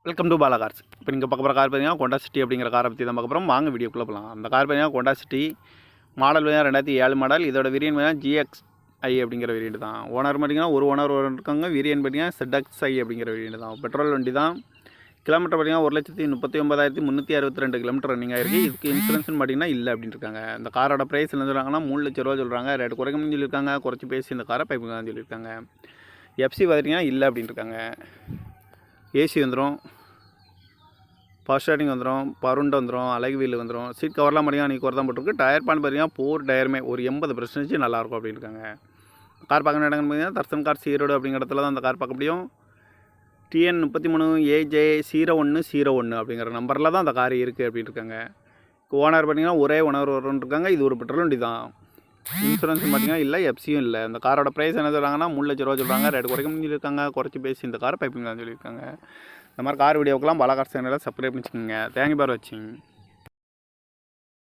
Welcome to Bala cars. இப்போ நீங்கள் பார்க்க போகிற கார் பார்த்தீங்கன்னா ஹோண்டா சிட்டி அப்படிங்கிற காரை பற்றி தான் பார்க்க போகிறோம். வாங்க வீடியோக்குள்ளே போகலாம். அந்த கார் பார்த்தீங்கன்னா ஹோண்டா சிட்டி மாடல் பார்த்தீங்கன்னா 2007 மாடல். இதோட வேரியன்ட் பார்த்தீங்கன்னா GXi அப்படிங்கிற வேரியன்ட் தான். ஓனர் பார்த்தீங்கன்னா ஒரு ஓனர் இருக்காங்க. வேரியன்ட் பார்த்தீங்கன்னா ZXi அப்படிங்கிற வேரியன்ட் தான். பெட்ரோல் வண்டி தான். கிலோமீட்டர் பார்த்தீங்கன்னா 1,39,362 கிலோமீட்டர் ரன்னிங் ஆகிருக்கு. இதுக்கு இன்சூரன்ஸ்னு பார்த்தீங்கன்னா இல்லை அப்படின்னு இருக்காங்க. இந்த காரோட ப்ரைஸ் என்ன சொல்கிறாங்கன்னா 3 லட்ச ரூபா சொல்கிறாங்க. ரேட்டு குறைக்கணும்னு சொல்லியிருக்காங்க. குறைச்சி பேசி இந்த காரை பைப்புங்கன்னு சொல்லியிருக்காங்க. FC பார்த்தீங்கன்னா இல்லை அப்படின்னு இருக்காங்க. ஏசி வந்துடும், பவர் ஸ்டார்டிங் வந்துடும், பருண்டை வந்துடும், அழகு வீல் வந்துடும். சீட் கவர்லாம் பார்த்தீங்கன்னா நீ குறை தான் போட்டிருக்கு. டயர் பான் பார்த்தீங்கன்னா 4 டயருமே ஒரு 80% நல்லாயிருக்கும் அப்படின்னு இருக்காங்க. கார் பார்க்கணும் இடங்கன்னு பார்த்தீங்கன்னா தர்சன் கார் ஈரோடு அப்படிங்கிற இடத்துல தான் அந்த கார் பார்க்க முடியும். TN 33AJ0101 அப்படிங்கிற நம்பரில் தான் அந்த கார் இருக்குது அப்படின்னு இருக்காங்க. ஓனர் பார்த்தீங்கன்னா ஒரே ஓனர் இருக்காங்க. இது ஒரு பெட்ரோல் வண்டி தான். இன்சூரன்ஸ் பார்த்தீங்கன்னா இல்லை, FCயும் இல்லை. இந்த காரோட ப்ரைஸ் என்ன சொல்கிறாங்கன்னா 3 லட்ச ரூபா சொல்கிறாங்க. ரேட்டு குறைக்கணும்னு சொல்லியிருக்காங்க. குறைச்சி பேசி இந்த காரை பைப்பிங் தான் சொல்லியிருக்காங்க. இந்த மாதிரி கார் வீடியோக்கெல்லாம் பாலா கார் சேனலில் சப்ஸ்கிரைப் பண்ணிச்சுக்கோங்க. தேங்க்யூ ஃபார் வாட்சிங்.